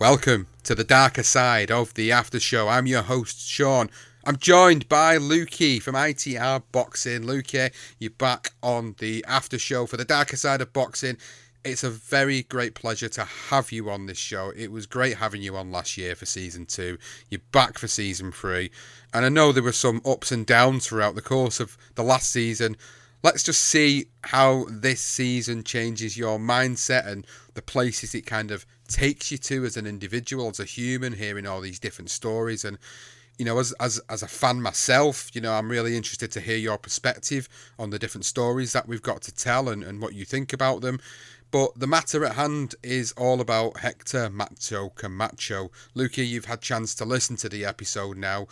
Welcome to the darker side of the after show. I'm your host, Sean. I'm joined by Lukey from ITR Boxing. Lukey, you're back on the after show for the darker side of boxing. It's a very great pleasure to have you on this show. It was great having you on last year for season 2. You're back for season 3. And I know there were some ups and downs throughout the course of the last season. Let's just see how this season changes your mindset and the places it kind of takes you to as an individual, as a human, hearing all these different stories. And as a fan myself, I'm really interested to hear your perspective on the different stories that we've got to tell and what you think about them. But the matter at hand is all about Hector Macho Camacho. Lukey, you've had a chance to listen to the episode now.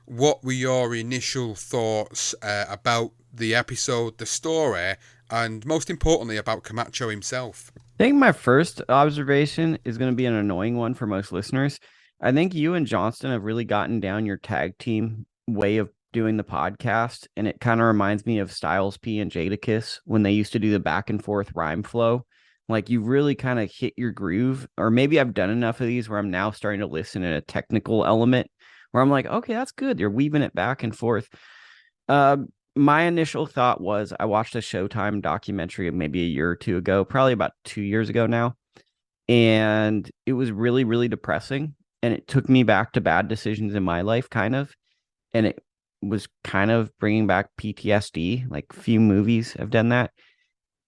What were your initial thoughts about the episode, the story, and most importantly about Camacho himself? I think my first observation is going to be an annoying one for most listeners. I think you and Johnston have really gotten down your tag team way of doing the podcast, and it kind of reminds me of Styles P and Jadakiss when they used to do the back and forth rhyme flow. Like you really kind of hit your groove, or maybe I've done enough of these where I'm now starting to listen in a technical element where I'm like, okay, that's good. You're weaving it back and forth. Uh, my initial thought was I watched a Showtime documentary maybe a year or two ago, probably about 2 years ago now. And it was really, really depressing. And it took me back to bad decisions in my life, kind of. And it was kind of bringing back PTSD. Like few movies have done that.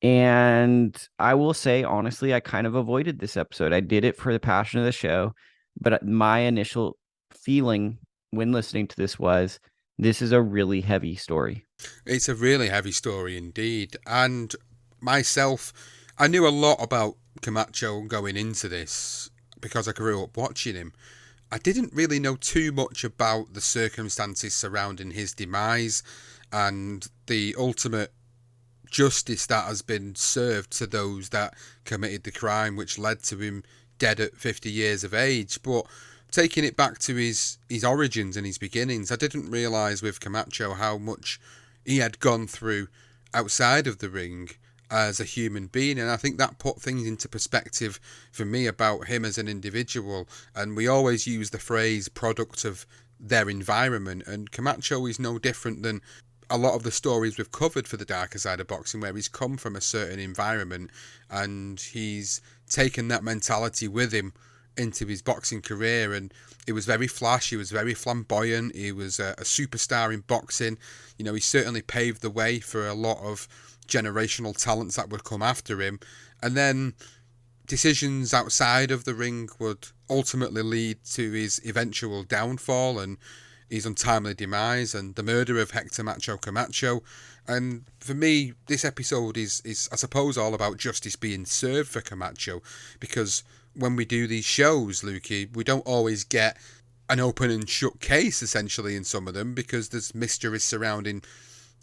And I will say, honestly, I kind of avoided this episode. I did it for the passion of the show. But my initial feeling when listening to this was, this is a really heavy story. It's a really heavy story indeed. And myself, I knew a lot about Camacho going into this because I grew up watching him. I didn't really know too much about the circumstances surrounding his demise and the ultimate justice that has been served to those that committed the crime, which led to him dead at 50 years of age. But taking it back to his origins and his beginnings, I didn't realise with Camacho how much he had gone through outside of the ring as a human being, and I think that put things into perspective for me about him as an individual. And we always use the phrase product of their environment, and Camacho is no different than a lot of the stories we've covered for the darker side of boxing, where he's come from a certain environment and he's taken that mentality with him into his boxing career. And it was very flash, he was very flamboyant, he was a superstar in boxing. He certainly paved the way for a lot of generational talents that would come after him. And then decisions outside of the ring would ultimately lead to his eventual downfall and his untimely demise and the murder of Hector Macho Camacho. And for me, this episode is I suppose all about justice being served for Camacho, because when we do these shows, Lukey, we don't always get an open and shut case essentially in some of them, because there's mysteries surrounding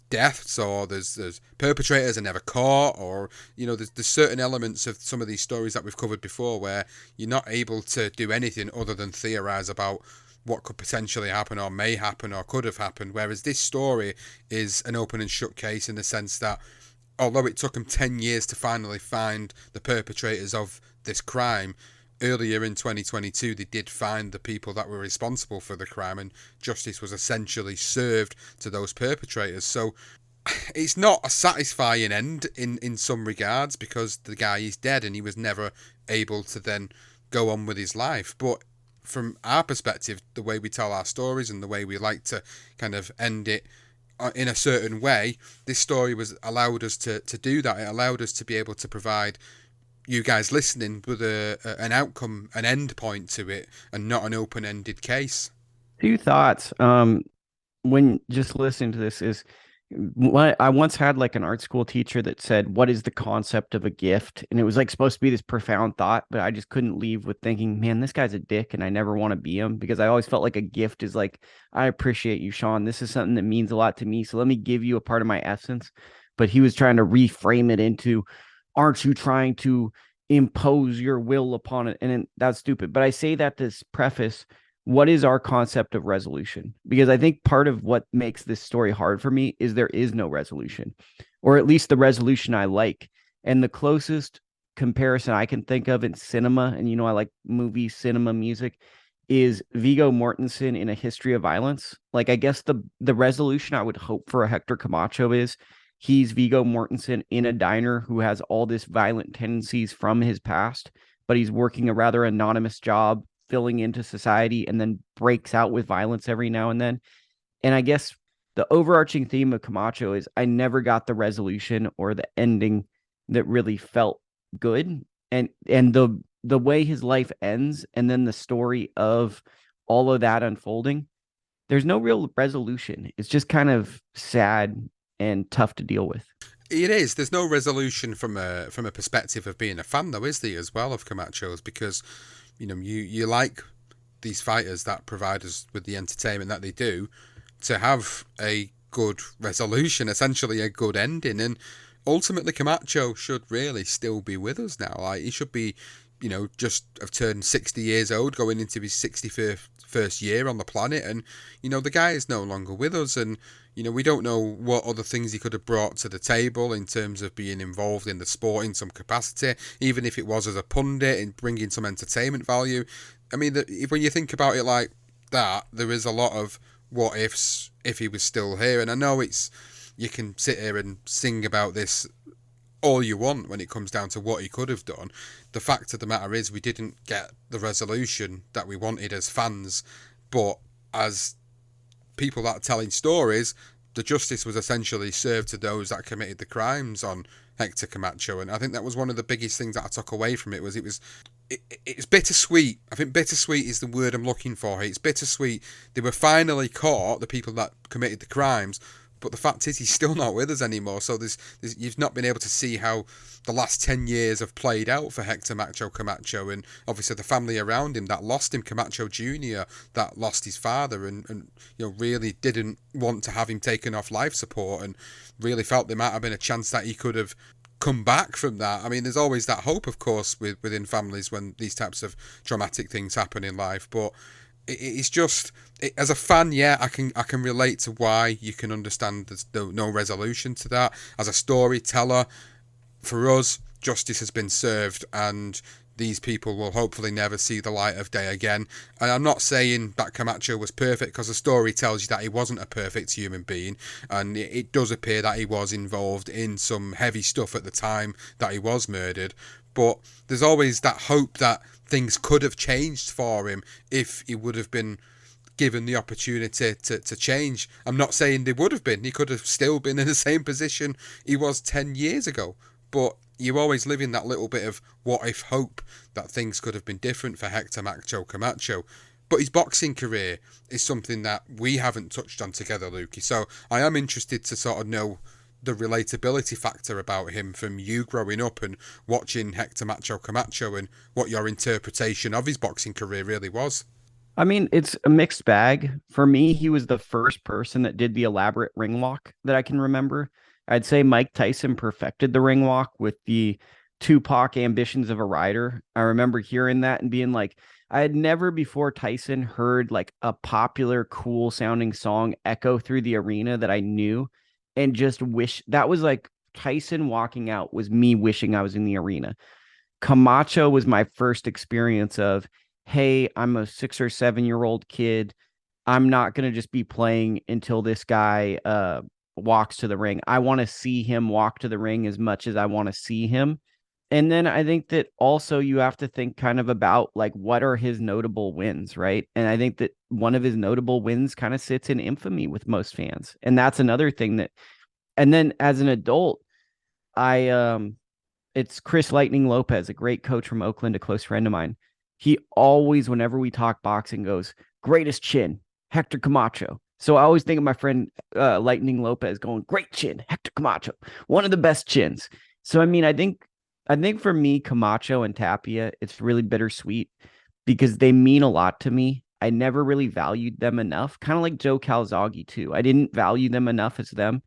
deaths, or there's perpetrators are never caught, or there's certain elements of some of these stories that we've covered before where you're not able to do anything other than theorize about what could potentially happen or may happen or could have happened. Whereas this story is an open and shut case in the sense that although it took them 10 years to finally find the perpetrators of this crime, earlier in 2022 they did find the people that were responsible for the crime, and justice was essentially served to those perpetrators. So it's not a satisfying end in some regards, because the guy is dead and he was never able to then go on with his life. But from our perspective, the way we tell our stories and the way we like to kind of end it in a certain way, this story was allowed us to do that. It allowed us to be able to provide you guys listening with an outcome, an end point to it, and not an open-ended case. Two thoughts. When just listening to this is what I once had like an art school teacher that said, "What is the concept of a gift?" And it was like supposed to be this profound thought, but I just couldn't leave with thinking, man, this guy's a dick and I never want to be him, because I always felt like a gift is like, I appreciate you, Sean. This is something that means a lot to me. So let me give you a part of my essence. But he was trying to reframe it into, aren't you trying to impose your will upon it? And that's stupid. But I say that to preface, what is our concept of resolution? Because I think part of what makes this story hard for me is there is no resolution, or at least the resolution I like. And the closest comparison I can think of in cinema, and I like movie cinema music, is Viggo Mortensen in A History of Violence. Like, I guess the resolution I would hope for a Hector Camacho is he's Viggo Mortensen in a diner who has all this violent tendencies from his past, but he's working a rather anonymous job, filling into society, and then breaks out with violence every now and then. And I guess the overarching theme of Camacho is I never got the resolution or the ending that really felt good. And the way his life ends and then the story of all of that unfolding, there's no real resolution. It's just kind of sad and tough to deal with. It is. There's no resolution from a perspective of being a fan, though, is there, as well, of Camacho's? Because you like these fighters that provide us with the entertainment that they do to have a good resolution, essentially a good ending, and ultimately Camacho should really still be with us now. Like, he should be, just have turned 60 years old, going into his 61st year on the planet, and the guy is no longer with us, and we don't know what other things he could have brought to the table in terms of being involved in the sport in some capacity, even if it was as a pundit and bringing some entertainment value. I mean, when you think about it like that, there is a lot of what ifs if he was still here, and I know you can sit here and sing about this all you want when it comes down to what he could have done. The fact of the matter is we didn't get the resolution that we wanted as fans, but as people that are telling stories, the justice was essentially served to those that committed the crimes on Hector Camacho, and I think that was one of the biggest things that I took away from it. It's bittersweet. I think bittersweet is the word I'm looking for. It's bittersweet. They were finally caught, the people that committed the crimes, but the fact is he's still not with us anymore. So you've not been able to see how the last 10 years have played out for Hector Macho Camacho, and obviously the family around him that lost him, Camacho Jr., that lost his father, and really didn't want to have him taken off life support, and really felt there might have been a chance that he could have come back from that. I mean, there's always that hope, of course, within families when these types of traumatic things happen in life, but it's just, as a fan, yeah, I can relate to why you can understand there's no resolution to that. As a storyteller, for us, justice has been served, and these people will hopefully never see the light of day again. And I'm not saying that Camacho was perfect, because the story tells you that he wasn't a perfect human being, and it does appear that he was involved in some heavy stuff at the time that he was murdered. But there's always that hope that things could have changed for him if he would have been given the opportunity to change. I'm not saying they would have been. He could have still been in the same position he was 10 years ago. But you always live in that little bit of what if hope that things could have been different for Hector Macho Camacho. But his boxing career is something that we haven't touched on together, Lukey. So I am interested to sort of know the relatability factor about him from you growing up and watching Hector Macho Camacho, and what your interpretation of his boxing career really was. I mean, it's a mixed bag. For me, he was the first person that did the elaborate ring walk that I can remember. I'd say Mike Tyson perfected the ring walk with the Tupac ambitions of a rider. I remember hearing that and being like, I had never before Tyson heard like a popular, cool sounding song echo through the arena that I knew, and just wish that was like Tyson walking out was me wishing I was in the arena. Camacho was my first experience of, hey, I'm a 6 or 7 year old kid. I'm not going to just be playing until this guy walks to the ring. I want to see him walk to the ring as much as I want to see him. And then I think that also you have to think kind of about like what are his notable wins, right? And I think that one of his notable wins kind of sits in infamy with most fans. And that's another thing that, and then as an adult, I it's Chris Lightning Lopez, a great coach from Oakland, a close friend of mine. He always, whenever we talk boxing, goes, greatest chin, Hector Camacho. So I always think of my friend Lightning Lopez going, great chin, Hector Camacho, one of the best chins. So I mean, I think for me, Camacho and Tapia, it's really bittersweet because they mean a lot to me. I never really valued them enough, kind of like Joe Calzaghe too. I didn't value them enough as them.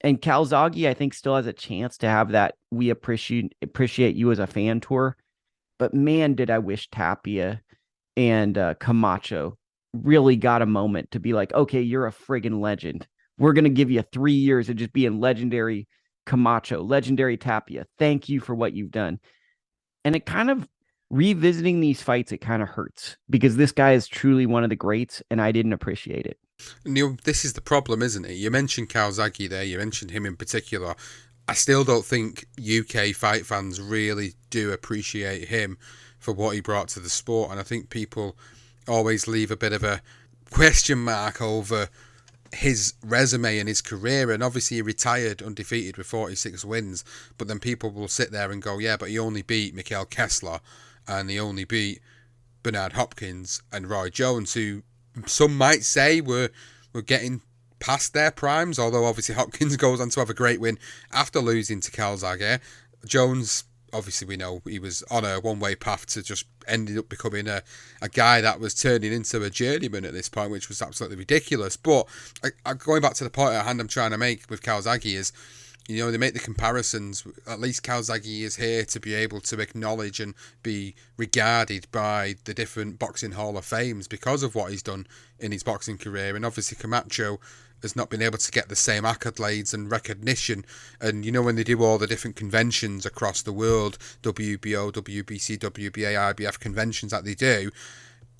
And Calzaghe, I think, still has a chance to have that we appreciate you as a fan tour. But man, did I wish Tapia and Camacho really got a moment to be like, okay, you're a friggin' legend. We're going to give you 3 years of just being legendary Camacho, legendary Tapia. Thank you for what you've done. And it kind of revisiting these fights, it kind of hurts because this guy is truly one of the greats, and I didn't appreciate it. Neil, this is the problem, isn't it? You mentioned Calzaghe there, you mentioned him in particular. I still don't think UK fight fans really do appreciate him for what he brought to the sport, and I think people always leave a bit of a question mark over his resume and his career. And obviously he retired undefeated with 46 wins, but then people will sit there and go, yeah, but he only beat Mikael Kessler and he only beat Bernard Hopkins and Roy Jones, who some might say were getting past their primes, although obviously Hopkins goes on to have a great win after losing to Calzaghe. Jones, obviously we know he was on a one-way path to just ended up becoming a guy that was turning into a journeyman at this point, which was absolutely ridiculous. But going back to the point at hand I'm trying to make with Calzaghe is, they make the comparisons. At least Calzaghe is here to be able to acknowledge and be regarded by the different boxing Hall of Fames because of what he's done in his boxing career. And obviously Camacho has not been able to get the same accolades and recognition. And when they do all the different conventions across the world, WBO, WBC, WBA, IBF conventions that they do,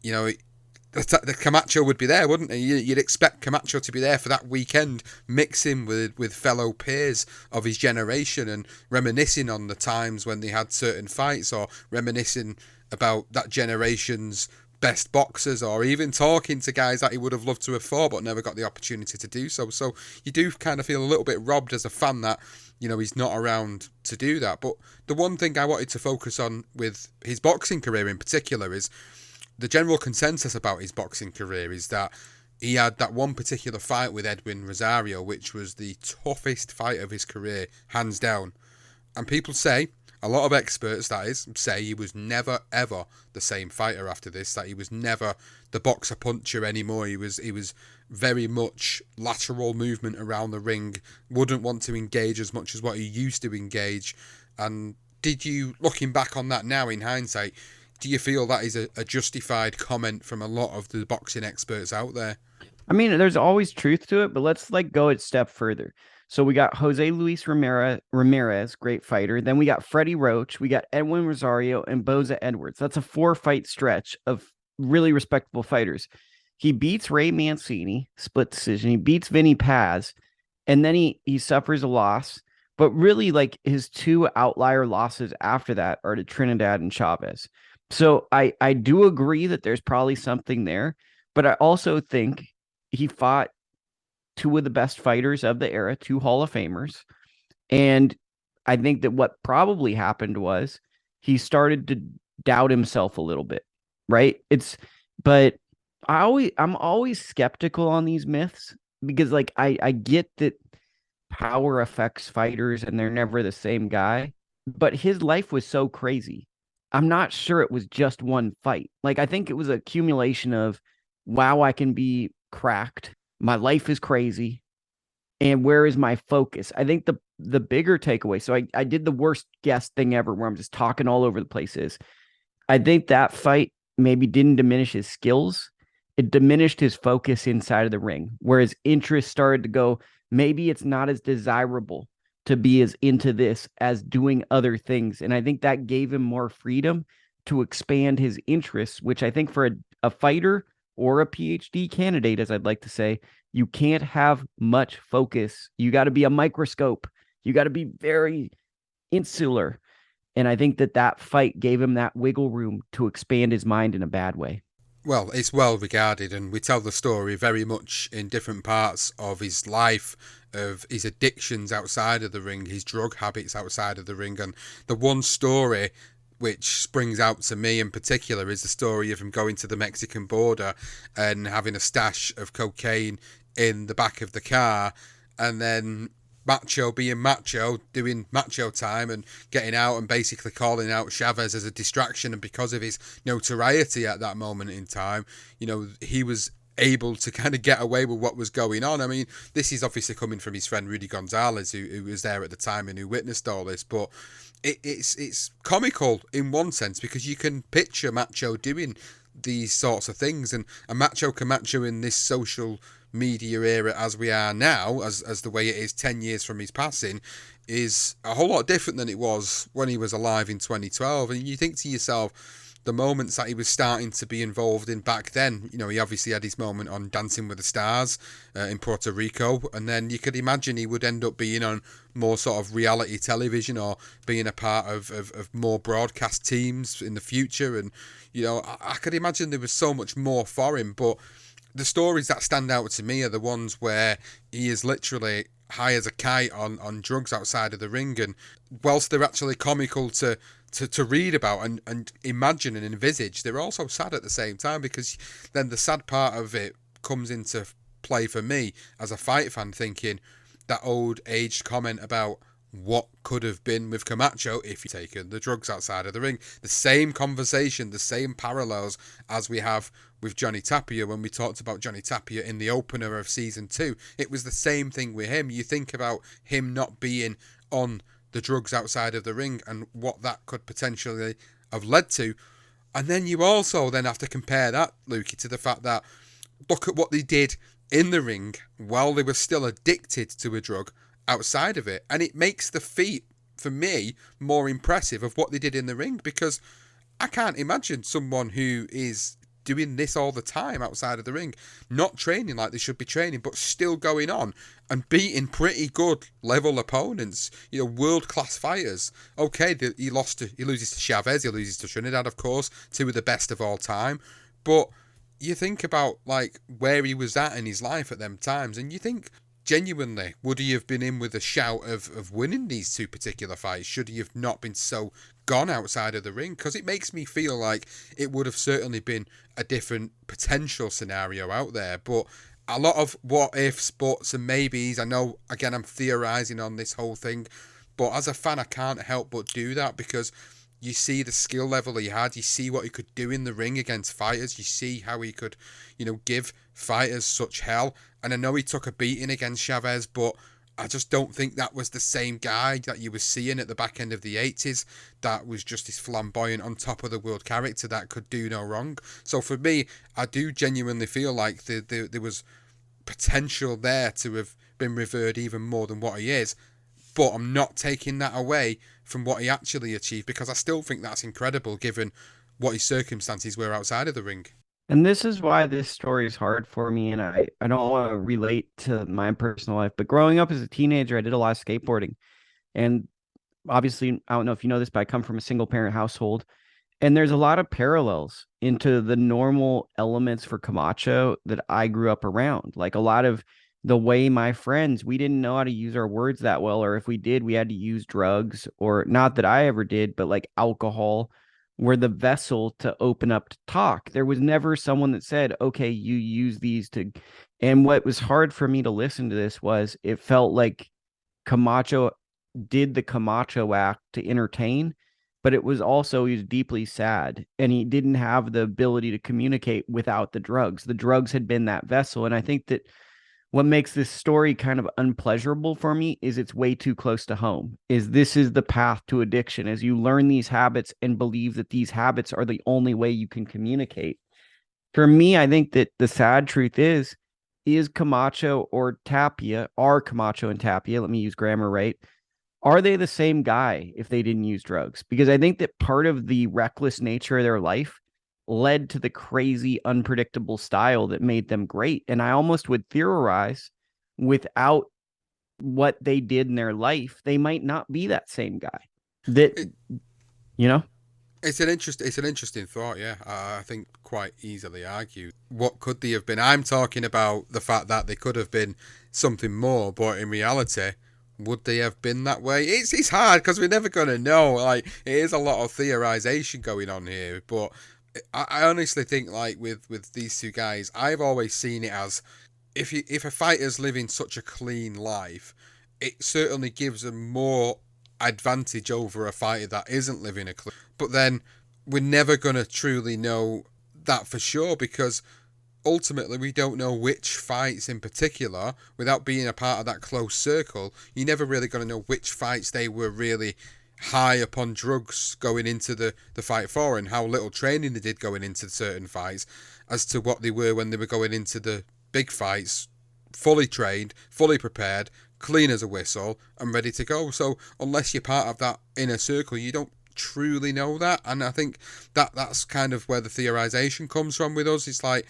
the Camacho would be there, wouldn't he? You'd expect Camacho to be there for that weekend, mixing with fellow peers of his generation and reminiscing on the times when they had certain fights, or reminiscing about that generation's best boxers, or even talking to guys that he would have loved to have fought but never got the opportunity to do so. So you do kind of feel a little bit robbed as a fan that he's not around to do that. But the one thing I wanted to focus on with his boxing career in particular is the general consensus about his boxing career is that he had that one particular fight with Edwin Rosario, which was the toughest fight of his career, hands down. And people say, a lot of experts that is, say he was never ever the same fighter after this, that he was never the boxer puncher anymore. He was very much lateral movement around the ring, wouldn't want to engage as much as what he used to engage. And did you, looking back on that now in hindsight, do you feel that is a justified comment from a lot of the boxing experts out there? I mean, there's always truth to it, but let's go a step further. So we got Jose Luis Ramirez, great fighter. Then we got Freddie Roach, we got Edwin Rosario, and Boza Edwards. That's a 4-fight stretch of really respectable fighters. He beats Ray Mancini, split decision. He beats Vinny Paz, and then he suffers a loss. But really, like, his two outlier losses after that are to Trinidad and Chavez. So I do agree that there's probably something there, but I also think he fought two of the best fighters of the era, two Hall of Famers. And I think that what probably happened was he started to doubt himself a little bit, right? But I'm always skeptical on these myths because, like, I get that power affects fighters and they're never the same guy, but his life was so crazy. I'm not sure it was just one fight. Like, I think it was an accumulation of, wow, I can be cracked. My life is crazy. And where is my focus? I think the bigger takeaway. So I did the worst guest thing ever where I'm just talking all over the place is I think that fight maybe didn't diminish his skills. It diminished his focus inside of the ring, where his interest started to go, maybe it's not as desirable to be as into this as doing other things. And I think that gave him more freedom to expand his interests, which I think for a fighter or a PhD candidate, as I'd like to say, you can't have much focus. You got to be a microscope. You got to be very insular. And I think that fight gave him that wiggle room to expand his mind in a bad way. Well, it's well regarded, and we tell the story very much in different parts of his life, of his addictions outside of the ring, his drug habits outside of the ring. And the one story which springs out to me in particular is the story of him going to the Mexican border and having a stash of cocaine in the back of the car, and then Macho being Macho, doing Macho time and getting out and basically calling out Chavez as a distraction. And because of his notoriety at that moment in time, he was able to kind of get away with what was going on. I mean, this is obviously coming from his friend Rudy Gonzalez, who was there at the time and who witnessed all this. But it's comical in one sense because you can picture Macho doing these sorts of things, and Macho Camacho in this social media era as we are now, as the way it is 10 years from his passing, is a whole lot different than it was when he was alive in 2012. And you think to yourself, the moments that he was starting to be involved in back then, he obviously had his moment on Dancing with the Stars in Puerto Rico, and then you could imagine he would end up being on more sort of reality television or being a part of more broadcast teams in the future. And, I could imagine there was so much more for him, but the stories that stand out to me are the ones where he is literally high as a kite on drugs outside of the ring. And whilst they're actually comical to read about and imagine and envisage, they're also sad at the same time, because then the sad part of it comes into play for me as a fight fan, thinking that old aged comment about what could have been with Camacho if he'd taken the drugs outside of the ring. The same conversation, the same parallels as we have with Johnny Tapia when we talked about Johnny Tapia in the opener of season 2. It was the same thing with him. You think about him not being on the drugs outside of the ring and what that could potentially have led to. And then you also then have to compare that, Lukey, to the fact that look at what they did in the ring while they were still addicted to a drug outside of it. And it makes the feat, for me, more impressive of what they did in the ring, because I can't imagine someone who is doing this all the time outside of the ring, not training like they should be training, but still going on and beating pretty good level opponents, world-class fighters. Okay, he loses to Chavez, he loses to Trinidad, of course, two of the best of all time, but you think about like where he was at in his life at them times, and you think, genuinely, would he have been in with a shout of winning these two particular fights should he have not been so gone outside of the ring? Because it makes me feel like it would have certainly been a different potential scenario out there. But a lot of what ifs, buts and maybes, I know, again, I'm theorising on this whole thing, but as a fan I can't help but do that, because you see the skill level he had, you see what he could do in the ring against fighters, you see how he could, give fighters such hell. And I know he took a beating against Chavez, but I just don't think that was the same guy that you were seeing at the back end of the 80s that was just this flamboyant, on top of the world character that could do no wrong. So for me, I do genuinely feel like there was potential there to have been revered even more than what he is. But I'm not taking that away from what he actually achieved, because I still think that's incredible given what his circumstances were outside of the ring. And this is why this story is hard for me. And I don't want to relate to my personal life, but growing up as a teenager, I did a lot of skateboarding. And obviously, I don't know if you know this, but I come from a single parent household. And there's a lot of parallels into the normal elements for Camacho that I grew up around. Like a lot of the way my friends, we didn't know how to use our words that well, or if we did, we had to use drugs, or not that I ever did, but like alcohol were the vessel to open up to talk. There was never someone that said, okay, you use these to. And what was hard for me to listen to this was it felt like Camacho did the Camacho act to entertain, but it was also, he was deeply sad and he didn't have the ability to communicate without the drugs. The drugs had been that vessel. And I think that what makes this story kind of unpleasurable for me is it's way too close to home. This is the path to addiction, as you learn these habits and believe that these habits are the only way you can communicate. For me, I think that the sad truth is Camacho or Tapia, are Camacho and Tapia, let me use grammar right, are they the same guy if they didn't use drugs? Because I think that part of the reckless nature of their life led to the crazy, unpredictable style that made them great. And I almost would theorize, without what they did in their life, they might not be that same guy. That, It, you know? it's an interesting thought, yeah. I think quite easily argued. What could they have been? I'm talking about the fact that they could have been something more, but in reality, would they have been that way? It's hard because we're never gonna know. Like, it is a lot of theorization going on here, but I honestly think, like, with these two guys, I've always seen it as, if a fighter's living such a clean life, it certainly gives them more advantage over a fighter that isn't living a clean. But then we're never gonna truly know that for sure, because ultimately we don't know which fights in particular, without being a part of that close circle. You're never really going to know which fights they were really high upon drugs going into the fight for, and how little training they did going into certain fights, as to what they were when they were going into the big fights fully trained, fully prepared, clean as a whistle, and ready to go. So unless you're part of that inner circle, you don't truly know that. And I think that's kind of where the theorization comes from with us. It's like,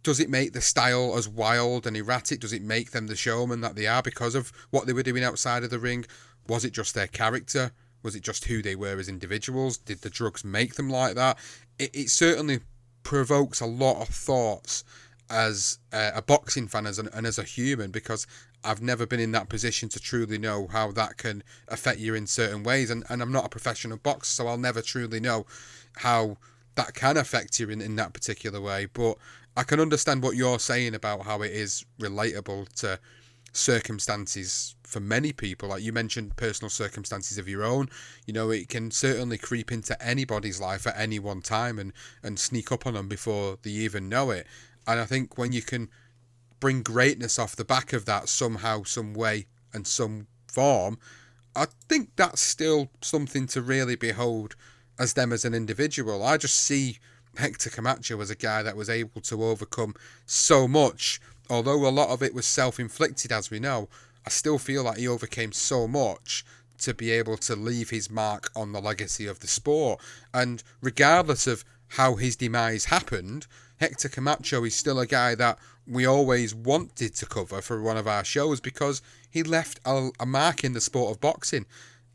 does it make the style as wild and erratic? Does it make them the showman that they are because of what they were doing outside of the ring? Was it just their character? Was it just who they were as individuals? Did the drugs make them like that? It certainly provokes a lot of thoughts as a boxing fan and as a human, because I've never been in that position to truly know how that can affect you in certain ways. And I'm not a professional boxer, so I'll never truly know how that can affect you in that particular way. But I can understand what you're saying about how it is relatable to circumstances for many people. Like you mentioned, personal circumstances of your own. It can certainly creep into anybody's life at any one time and sneak up on them before they even know it. And I think when you can bring greatness off the back of that somehow, some way, and some form, I think that's still something to really behold as them as an individual. I just see Hector Camacho as a guy that was able to overcome so much. Although a lot of it was self-inflicted, as we know, I still feel like he overcame so much to be able to leave his mark on the legacy of the sport. And regardless of how his demise happened, Hector Camacho is still a guy that we always wanted to cover for one of our shows because he left a mark in the sport of boxing.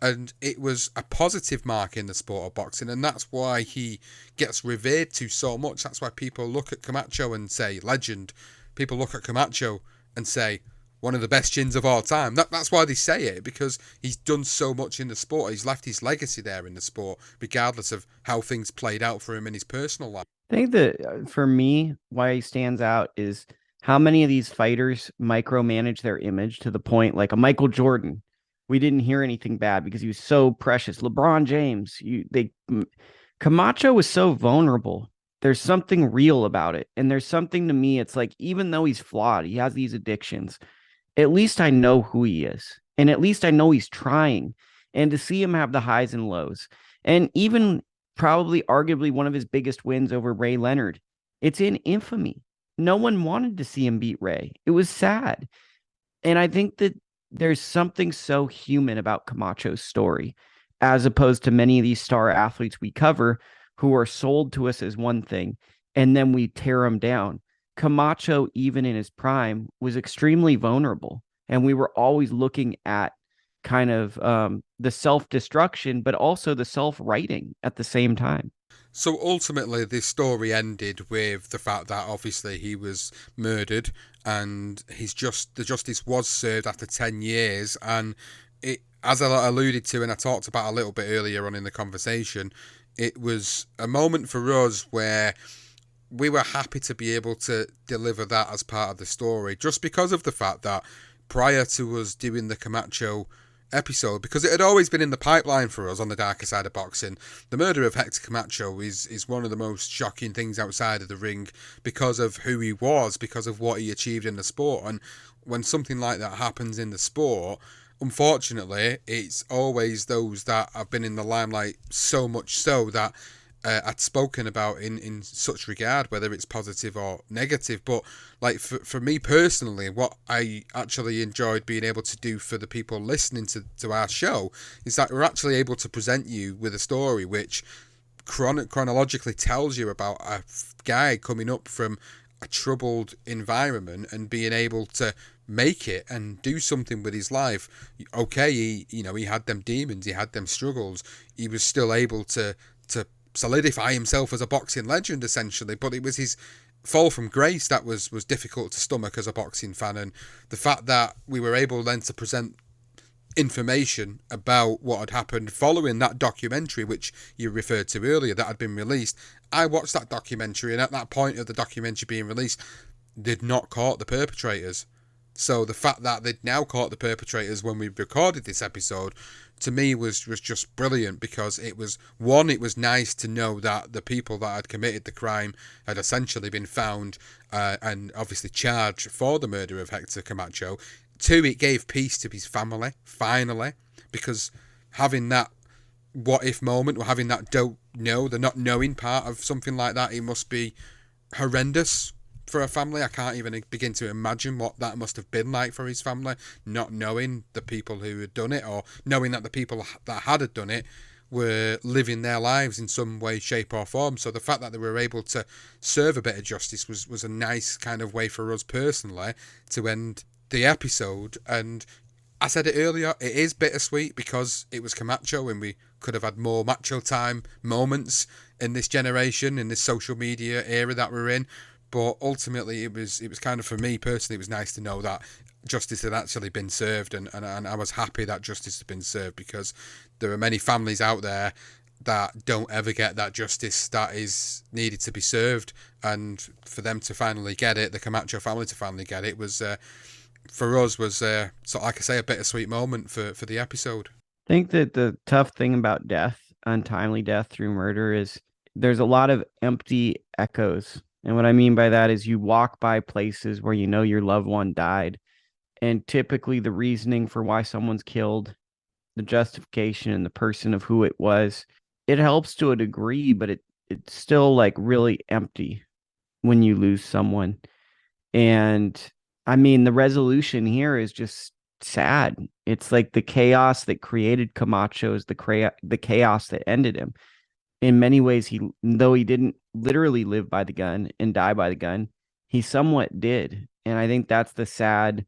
And it was a positive mark in the sport of boxing, and that's why he gets revered to so much. That's why people look at Camacho and say legend. People look at Camacho and say one of the best chins of all time. That's why they say it, because he's done so much in the sport. He's left his legacy there in the sport, regardless of how things played out for him in his personal life. I think that for me, why he stands out is how many of these fighters micromanage their image to the point, like a Michael Jordan. We didn't hear anything bad because he was so precious. LeBron James, Camacho was so vulnerable. There's something real about it. And there's something to me, it's like, even though he's flawed, he has these addictions, at least I know who he is. And at least I know he's trying. And to see him have the highs and lows, and even probably arguably one of his biggest wins over Ray Leonard, it's in infamy. No one wanted to see him beat Ray. It was sad. And I think that there's something so human about Camacho's story, as opposed to many of these star athletes we cover who are sold to us as one thing, and then we tear them down. Camacho, even in his prime, was extremely vulnerable. And we were always looking at kind of the self-destruction, but also the self-righting at the same time. So ultimately, this story ended with the fact that obviously he was murdered, and the justice was served after 10 years. And it, as I alluded to, and I talked about a little bit earlier on in the conversation, it was a moment for us where we were happy to be able to deliver that as part of the story, just because of the fact that prior to us doing the Camacho episode, because it had always been in the pipeline for us on the darker side of boxing, the murder of Hector Camacho is one of the most shocking things outside of the ring, because of who he was, because of what he achieved in the sport. And when something like that happens in the sport, unfortunately, it's always those that have been in the limelight so much so that I'd spoken about in such regard, whether it's positive or negative. But like for me personally, what I actually enjoyed being able to do for the people listening to our show is that we're actually able to present you with a story which chronologically tells you about a guy coming up from a troubled environment and being able to make it and do something with his life. Okay, he had them demons, he had them struggles, he was still able to solidify himself as a boxing legend essentially, but it was his fall from grace that was difficult to stomach as a boxing fan. And the fact that we were able then to present information about what had happened following that documentary which you referred to earlier that had been released. I watched that documentary, and at that point of the documentary being released, they'd not caught the perpetrators. So the fact that they'd now caught the perpetrators when we recorded this episode, to me was just brilliant, because it was nice to know that the people that had committed the crime had essentially been found and obviously charged for the murder of Hector Camacho. Two, it gave peace to his family, finally, because having that what if moment, or having that don't know, the not knowing part of something like that, it must be horrendous for a family. I can't even begin to imagine what that must have been like for his family, not knowing the people who had done it, or knowing that the people that had done it were living their lives in some way, shape, or form. So the fact that they were able to serve a bit of justice was a nice kind of way for us personally to end the episode. And I said it earlier, it is bittersweet because it was Camacho and we could have had more Macho time moments in this generation, in this social media era that we're in. But ultimately, it was kind of, for me personally, it was nice to know that justice had actually been served, and I was happy that justice had been served, because there are many families out there that don't ever get that justice that is needed to be served, and for them to finally get it, the Camacho family to finally get it, was for us was sort of, like I say, a bittersweet moment for the episode. I think that the tough thing about death, untimely death through murder, is there's a lot of empty echoes. And what I mean by that is you walk by places where you know your loved one died, and typically the reasoning for why someone's killed, the justification and the person of who it was, it helps to a degree, but it's still like really empty when you lose someone. And I mean, the resolution here is just sad. It's like the chaos that created Camacho is the chaos that ended him. In many ways, though he didn't literally live by the gun and die by the gun, he somewhat did. And I think that's the sad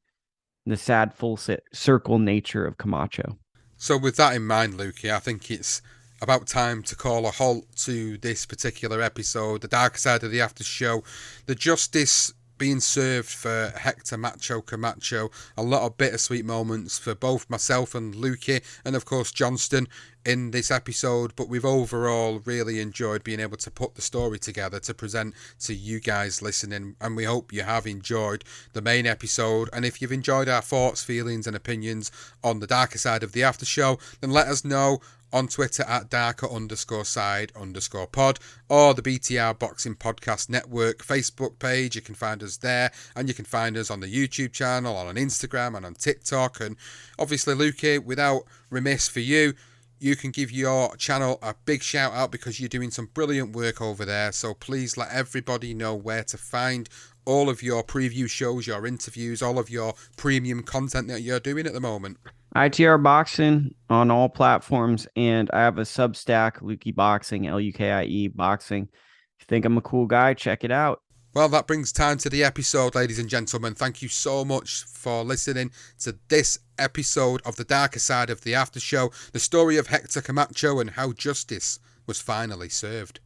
full circle nature of Camacho. So with that in mind, Lukey, I think it's about time to call a halt to this particular episode, the dark side of the after show, the justice being served for Hector Macho Camacho. A lot of bittersweet moments for both myself and Lukey, and of course Johnston, in this episode, but we've overall really enjoyed being able to put the story together to present to you guys listening, and we hope you have enjoyed the main episode. And if you've enjoyed our thoughts, feelings and opinions on the darker side of the after show, then let us know on Twitter at darker_side_pod, or the BTR Boxing Podcast Network Facebook page. You can find us there, and you can find us on the YouTube channel, on Instagram and on TikTok. And obviously, Lukey, without remiss for you, you can give your channel a big shout out because you're doing some brilliant work over there. So please let everybody know where to find all of your preview shows, your interviews, all of your premium content that you're doing at the moment. ITR Boxing on all platforms, and I have a Substack, Lukey Boxing, Lukie Boxing. If you think I'm a cool guy, check it out. Well, that brings time to the episode, ladies and gentlemen. Thank you so much for listening to this episode of The Darker Side of the After Show, the story of Hector Camacho and how justice was finally served.